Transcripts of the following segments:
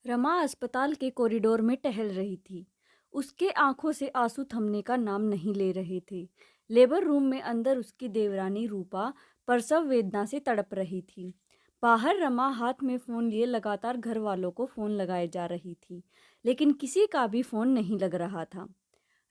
रमा अस्पताल के कॉरिडोर में टहल रही थी। उसके आंखों से आंसू थमने का नाम नहीं ले रहे थे। लेबर रूम में अंदर उसकी देवरानी रूपा प्रसव वेदना से तड़प रही थी। बाहर रमा हाथ में फ़ोन लिए लगातार घर वालों को फ़ोन लगाए जा रही थी, लेकिन किसी का भी फ़ोन नहीं लग रहा था।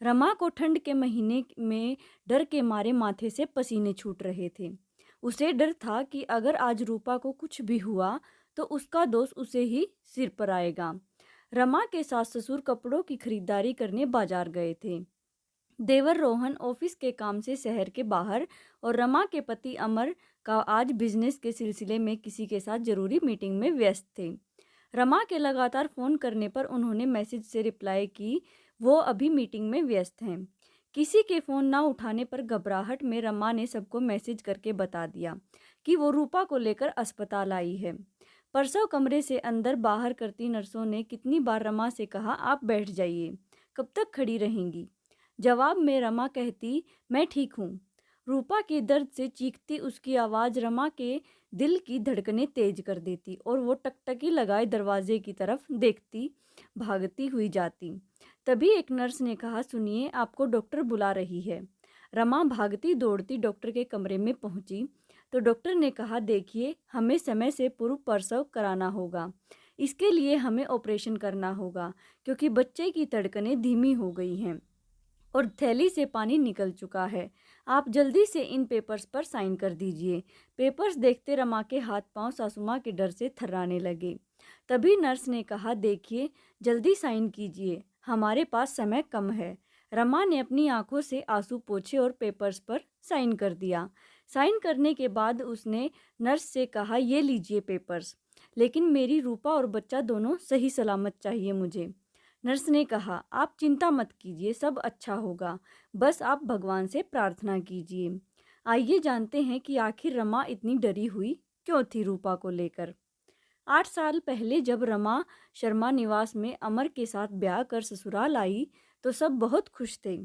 रमा को ठंड के महीने में डर के मारे माथे से पसीने छूट रहे थे। उसे डर था कि अगर आज रूपा को कुछ भी हुआ तो उसका दोष उसे ही सिर पर आएगा। रमा के सास ससुर कपड़ों की खरीदारी करने बाजार गए थे। देवर रोहन ऑफिस के काम से शहर के बाहर और रमा के पति अमर का आज बिजनेस के सिलसिले में किसी के साथ जरूरी मीटिंग में व्यस्त थे। रमा के लगातार फ़ोन करने पर उन्होंने मैसेज से रिप्लाई की, वो अभी मीटिंग में व्यस्त हैं। किसी के फ़ोन ना उठाने पर घबराहट में रमा ने सबको मैसेज करके बता दिया कि वो रूपा को लेकर अस्पताल आई है। प्रसव कमरे से अंदर बाहर करती नर्सों ने कितनी बार रमा से कहा, आप बैठ जाइए, कब तक खड़ी रहेंगी। जवाब में रमा कहती, मैं ठीक हूँ। रूपा के दर्द से चीखती उसकी आवाज़ रमा के दिल की धड़कनें तेज कर देती और वो टकटकी लगाए दरवाजे की तरफ देखती भागती हुई जाती। तभी एक नर्स ने कहा, सुनिए, आपको डॉक्टर बुला रही है। रमा भागती दौड़ती डॉक्टर के कमरे में पहुंची तो डॉक्टर ने कहा, देखिए, हमें समय से पूर्व प्रसव कराना होगा। इसके लिए हमें ऑपरेशन करना होगा क्योंकि बच्चे की धड़कनें धीमी हो गई हैं और थैली से पानी निकल चुका है। आप जल्दी से इन पेपर्स पर साइन कर दीजिए। पेपर्स देखते रमा के हाथ पांव सासू के डर से थर्राने लगे। तभी नर्स ने कहा, देखिए, जल्दी साइन कीजिए, हमारे पास समय कम है। रमा ने अपनी आंखों से आंसू पोंछे और पेपर्स पर साइन कर दिया। साइन करने के बाद उसने नर्स से कहा, ये लीजिए पेपर्स, लेकिन मेरी रूपा और बच्चा दोनों सही सलामत चाहिए मुझे। नर्स ने कहा, आप चिंता मत कीजिए, सब अच्छा होगा, बस आप भगवान से प्रार्थना कीजिए। आइए जानते हैं कि आखिर रमा इतनी डरी हुई क्यों थी रूपा को लेकर। 8 साल पहले जब रमा शर्मा निवास में अमर के साथ ब्याह कर ससुराल आई तो सब बहुत खुश थे,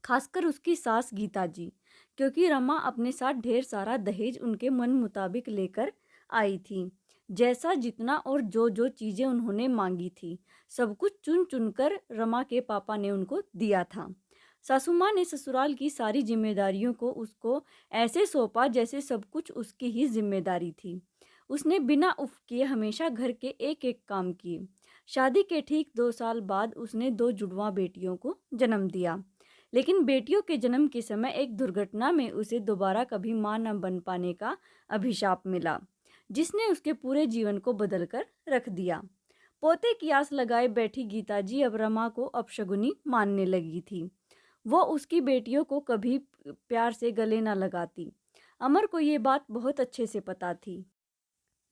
खासकर उसकी सास गीता जी, क्योंकि रमा अपने साथ ढेर सारा दहेज उनके मन मुताबिक लेकर आई थी। जैसा जितना और जो जो चीज़ें उन्होंने मांगी थी, सब कुछ चुन चुनकर रमा के पापा ने उनको दिया था। सासू माँ ने ससुराल की सारी जिम्मेदारियों को उसको ऐसे सौंपा जैसे सब कुछ उसकी ही जिम्मेदारी थी। उसने बिना उफ किए हमेशा घर के एक एक काम किए। शादी के ठीक 2 साल बाद उसने 2 जुड़वा बेटियों को जन्म दिया, लेकिन बेटियों के जन्म के समय एक दुर्घटना में उसे दोबारा कभी मां न बन पाने का अभिशाप मिला, जिसने उसके पूरे जीवन को बदल कर रख दिया। पोते की आस लगाए बैठी गीता जी अब रमा को अपशगुनी मानने लगी थी। वो उसकी बेटियों को कभी प्यार से गले न लगाती। अमर को ये बात बहुत अच्छे से पता थी,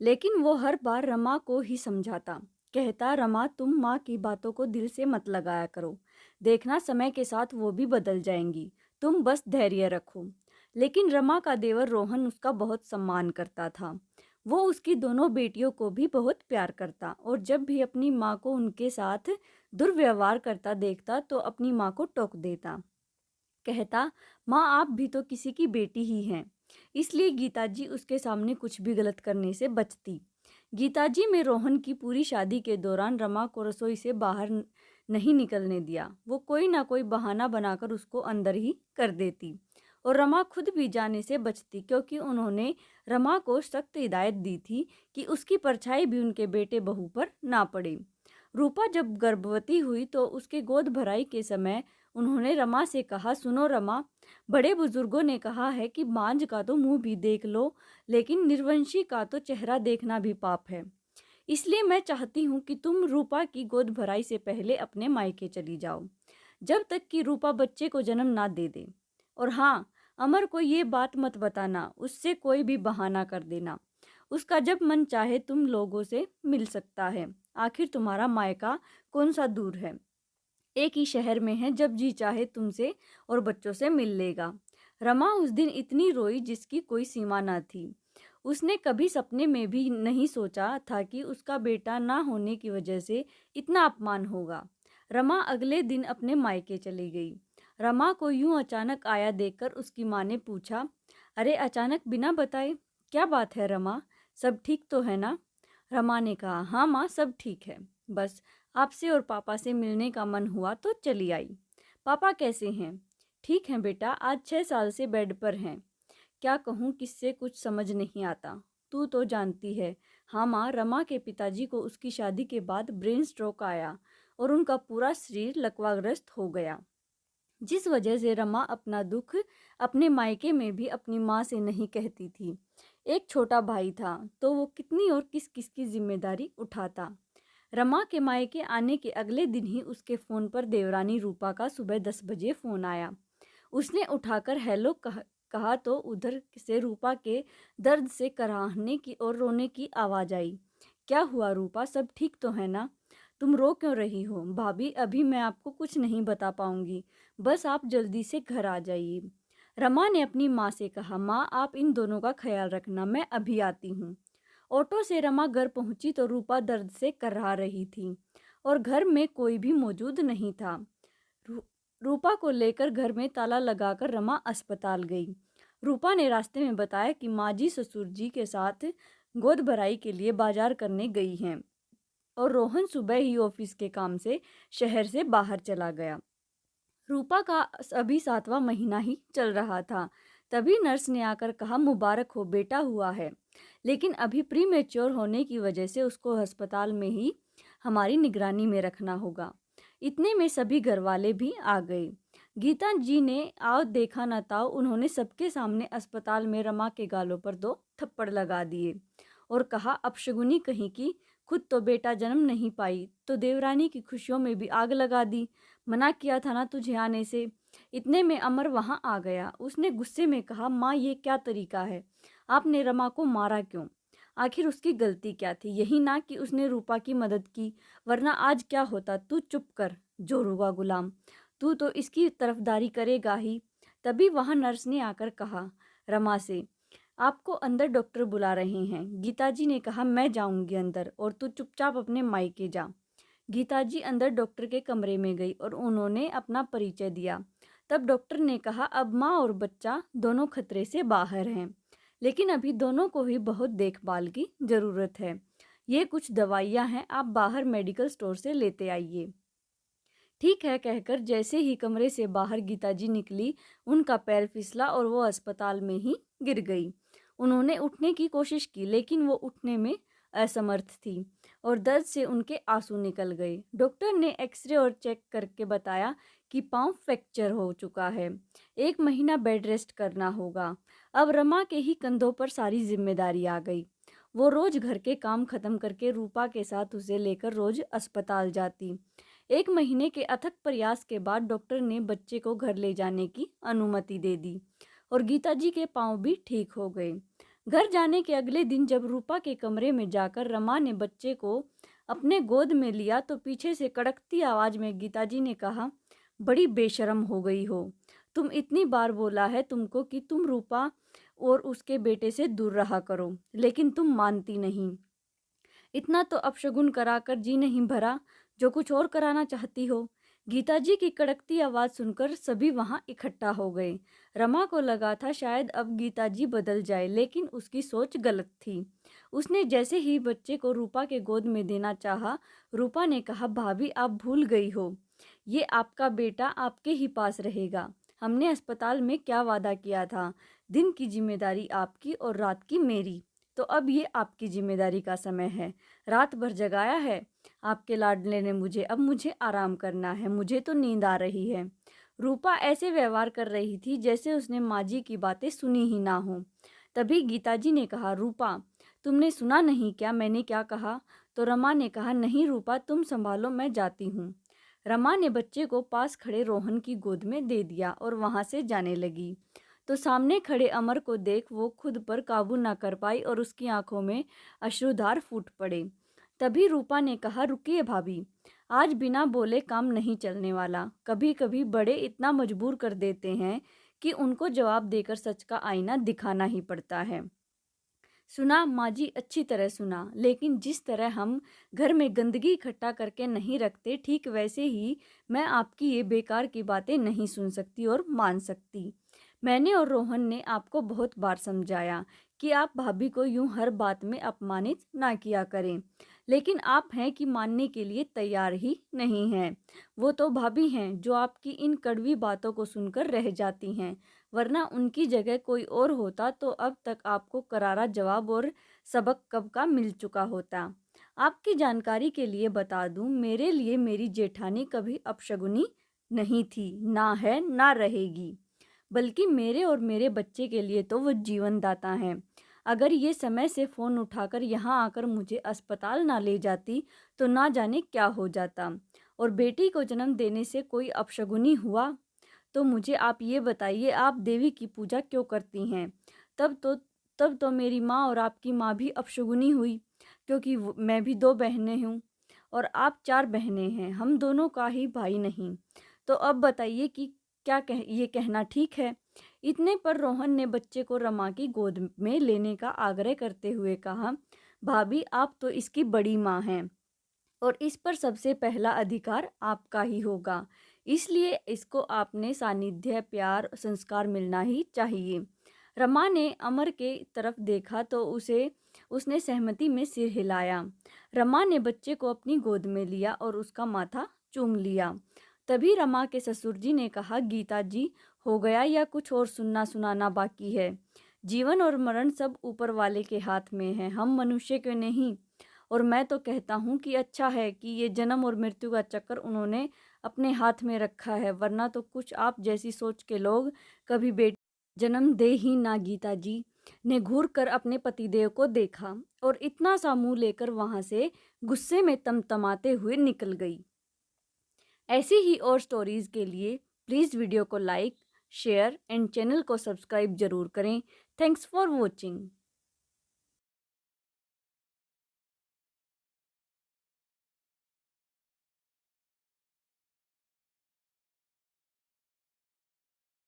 लेकिन वो हर बार रमा को ही समझाता, कहता, रमा, तुम माँ की बातों को दिल से मत लगाया करो, देखना समय के साथ वो भी बदल जाएंगी, तुम बस धैर्य रखो। लेकिन रमा का देवर रोहन उसका बहुत सम्मान करता था। वो उसकी दोनों बेटियों को भी बहुत प्यार करता और जब भी अपनी माँ को उनके साथ दुर्व्यवहार करता देखता तो अपनी माँ को टोक देता, कहता, माँ, आप भी तो किसी की बेटी ही हैं। इसलिए गीता जी उसके सामने कुछ भी गलत करने से बचती। गीता जी में रोहन की पूरी शादी के दौरान रमा को रसोई से बाहर नहीं निकलने दिया। वो कोई ना कोई बहाना बनाकर उसको अंदर ही कर देती और रमा खुद भी जाने से बचती, क्योंकि उन्होंने रमा को सख्त हिदायत दी थी कि उसकी परछाई भी उनके बेटे बहू पर ना पड़े। रूपा जब गर्भवती हुई तो उसके गोद भराई के समय उन्होंने रमा से कहा, सुनो रमा, बड़े बुजुर्गों ने कहा है कि बांझ का तो मुंह भी देख लो, लेकिन निर्वंशी का तो चेहरा देखना भी पाप है। इसलिए मैं चाहती हूँ कि तुम रूपा की गोद भराई से पहले अपने मायके चली जाओ, जब तक कि रूपा बच्चे को जन्म ना दे दे। और हाँ, अमर को ये बात मत बताना, उससे कोई भी बहाना कर देना। उसका जब मन चाहे तुम लोगों से मिल सकता है। आखिर तुम्हारा मायका कौन सा दूर है, एक ही शहर में है, जब जी चाहे तुमसे और बच्चों से मिल लेगा। रमा उस दिन इतनी रोई जिसकी कोई सीमा न थी। उसने कभी सपने में भी नहीं सोचा था कि उसका बेटा ना होने की वजह से इतना अपमान होगा। रमा अगले दिन अपने मायके चली गई। रमा को यूं अचानक आया देखकर उसकी माँ ने पूछा, अरे अचानक बिना बताए, क्या बात है रमा, सब ठीक तो है ना? रमा ने कहा, हाँ माँ, सब ठीक है। बस आपसे और पापा से मिलने का मन हुआ तो चली आई। पापा कैसे हैं? ठीक हैं बेटा, आज 6 साल से बेड पर हैं। क्या कहूँ, किससे कुछ समझ नहीं आता। तू तो जानती है। हाँ माँ, रमा के पिताजी को उसकी शादी के बाद ब्रेन स्ट्रोक आया और उनका पूरा शरीर लकवाग्रस्त हो गया, जिस वजह से रमा अपना दुख अपने मायके में भी अपनी माँ से नहीं कहती थी। एक छोटा भाई था तो वो कितनी और किस किस की जिम्मेदारी उठाता। रमा के मायके आने के अगले दिन ही उसके फ़ोन पर देवरानी रूपा का सुबह 10 बजे फ़ोन आया। उसने उठाकर हेलो कहा तो उधर से रूपा के दर्द से कराहने की और रोने की आवाज़ आई। क्या हुआ रूपा, सब ठीक तो है ना? तुम रो क्यों रही हो? भाभी, अभी मैं आपको कुछ नहीं बता पाऊंगी, बस आप जल्दी से घर आ जाइए। रमा ने अपनी माँ से कहा, माँ आप इन दोनों का ख्याल रखना, मैं अभी आती हूँ। ऑटो से रमा घर पहुंची तो रूपा दर्द से कराह रही थी और घर में कोई भी मौजूद नहीं था। रू- रूपा को लेकर घर में ताला लगाकर रमा अस्पताल गई। रूपा ने रास्ते में बताया कि माँ जी ससुर जी के साथ गोद भराई के लिए बाजार करने गई हैं और रोहन सुबह ही ऑफिस के काम से शहर से बाहर चला गया। रूपा का अभी 7वां महीना ही चल रहा था। तभी नर्स ने आकर कहा, मुबारक हो बेटा, हुआ है, लेकिन अभी प्री मेच्योर होने की वजह से उसको अस्पताल में ही हमारी निगरानी में रखना होगा। इतने में सभी घर वाले भी आ गए। गीता जी ने आओ देखा न ताओ, उन्होंने सबके सामने अस्पताल में रमा के गालों पर 2 थप्पड़ लगा दिए और कहा, अपशगुनी कहीं की, खुद तो बेटा जन्म नहीं पाई तो देवरानी की खुशियों में भी आग लगा दी। मना किया था ना तुझे आने से। इतने में अमर वहां आ गया। उसने गुस्से में कहा, माँ ये क्या तरीका है? आपने रमा को मारा क्यों? आखिर उसकी गलती क्या थी? यही ना कि उसने रूपा की मदद की, वरना आज क्या होता? तू चुप कर जोरुआ गुलाम, तू तो इसकी तरफदारी करेगा ही। तभी वहां नर्स ने आकर कहा रमा से, आपको अंदर डॉक्टर बुला रहे हैं। गीता जी ने कहा, मैं जाऊंगी अंदर और तू चुपचाप अपने मायके जा। गीता जी अंदर डॉक्टर के कमरे में गई और उन्होंने अपना परिचय दिया। तब डॉक्टर ने कहा, अब माँ और बच्चा दोनों खतरे से बाहर हैं, लेकिन अभी दोनों को ही बहुत देखभाल की ज़रूरत है। ये कुछ दवाइयाँ हैं, आप बाहर मेडिकल स्टोर से लेते आइए। ठीक है कहकर जैसे ही कमरे से बाहर गीता जी निकली, उनका पैर फिसला और वो अस्पताल में ही गिर गई। उन्होंने उठने की कोशिश की, लेकिन वो उठने में असमर्थ थी और दर्द से उनके आंसू निकल गए। डॉक्टर ने एक्सरे और चेक करके बताया कि पाँव फ्रैक्चर हो चुका है, 1 महीना बेड रेस्ट करना होगा। अब रमा के ही कंधों पर सारी जिम्मेदारी आ गई। वो रोज घर के काम खत्म करके रूपा के साथ उसे लेकर रोज अस्पताल जाती। 1 महीने के अथक प्रयास के बाद डॉक्टर ने बच्चे को घर ले जाने की अनुमति दे दी और गीता जी के पाँव भी ठीक हो गए। घर जाने के अगले दिन जब रूपा के कमरे में जाकर रमा ने बच्चे को अपने गोद में लिया तो पीछे से कड़कती आवाज में गीता जी ने कहा, बड़ी बेशर्म हो गई हो। तुम इतनी बार बोला है तुमको कि तुम रूपा और उसके बेटे से दूर रहा करो, लेकिन तुम मानती नहीं। इतना तो अपशगुन कराकर जी नहीं भरा जो कुछ और कराना चाहती हो। गीता जी की कड़कती आवाज़ सुनकर सभी वहां इकट्ठा हो गए। रमा को लगा था शायद अब गीता जी बदल जाए, लेकिन उसकी सोच गलत थी। उसने जैसे ही बच्चे को रूपा के गोद में देना चाहा, रूपा ने कहा, भाभी आप भूल गई हो, ये आपका बेटा आपके ही पास रहेगा। हमने अस्पताल में क्या वादा किया था, दिन की जिम्मेदारी आपकी और रात की मेरी। तो अब ये आपकी जिम्मेदारी का समय है। रात भर जगाया है आपके लाडले ने मुझे, अब मुझे आराम करना है, मुझे तो नींद आ रही है। रूपा ऐसे व्यवहार कर रही थी जैसे उसने माँ जी की बातें सुनी ही ना हो। तभी गीता जी ने कहा, रूपा तुमने सुना नहीं क्या मैंने क्या कहा? तो रमा ने कहा, नहीं रूपा तुम संभालो, मैं जाती हूँ। रमा ने बच्चे को पास खड़े रोहन की गोद में दे दिया और वहां से जाने लगी। तो सामने खड़े अमर को देख वो खुद पर काबू ना कर पाई और उसकी आंखों में अश्रुधार फूट पड़े। तभी रूपा ने कहा, रुकिए भाभी, आज बिना बोले काम नहीं चलने वाला। कभी कभी बड़े इतना मजबूर कर देते हैं कि उनको जवाब देकर सच का आईना दिखाना ही पड़ता है। सुना माँ जी, अच्छी तरह सुना, लेकिन जिस तरह हम घर में गंदगी इकट्ठा करके नहीं रखते, ठीक वैसे ही मैं आपकी ये बेकार की बातें नहीं सुन सकती और मान सकती। मैंने और रोहन ने आपको बहुत बार समझाया कि आप भाभी को यूं हर बात में अपमानित ना किया करें, लेकिन आप हैं कि मानने के लिए तैयार ही नहीं हैं। वो तो भाभी हैं जो आपकी इन कड़वी बातों को सुनकर रह जाती हैं, वरना उनकी जगह कोई और होता तो अब तक आपको करारा जवाब और सबक कब का मिल चुका होता। आपकी जानकारी के लिए बता दूं, मेरे लिए मेरी जेठानी कभी अपशगुनी नहीं थी, ना है ना रहेगी। बल्कि मेरे और मेरे बच्चे के लिए तो वो जीवनदाता हैं। अगर ये समय से फ़ोन उठाकर यहाँ आकर मुझे अस्पताल ना ले जाती तो ना जाने क्या हो जाता। और बेटी को जन्म देने से कोई अपशगुनी हुआ तो मुझे आप ये बताइए, आप देवी की पूजा क्यों करती हैं? तब तो तब तो मेरी माँ और आपकी माँ भी अपशगुनी हुई, क्योंकि मैं भी 2 बहनें हूँ और आप 4 बहनें हैं, हम दोनों का ही भाई नहीं। तो अब बताइए कि ये कहना ठीक है? इतने पर रोहन ने बच्चे को रमा की गोद में लेने का आग्रह करते हुए कहा, भाभी आप तो इसकी बड़ी माँ हैं और इस पर सबसे पहला अधिकार आपका ही होगा। इसलिए इसको आपने सानिध्य, प्यार, संस्कार मिलना ही चाहिए। रमा ने अमर के तरफ देखा तो उसने सहमति में सिर हिलाया। रमा ने बच्चे को अपनी गोद में लिया और उसका माथा चूम लिया। तभी रमा के ससुर जी ने कहा, गीता जी, हो गया या कुछ और सुनना सुनाना बाकी है? जीवन और मरण सब ऊपर वाले के हाथ में है, हम मनुष्य के नहीं। और मैं तो कहता हूँ कि अच्छा है कि ये जन्म और मृत्यु का चक्कर उन्होंने अपने हाथ में रखा है, वरना तो कुछ आप जैसी सोच के लोग कभी बेटी जन्म दे ही ना। गीता जी ने घूर कर अपने पतिदेव को देखा और इतना सा मुंह लेकर वहां से गुस्से में तमतमाते हुए निकल गई। ऐसी ही और स्टोरीज के लिए प्लीज़ वीडियो को लाइक, शेयर एंड चैनल को सब्सक्राइब जरूर करें। Thanks for watching.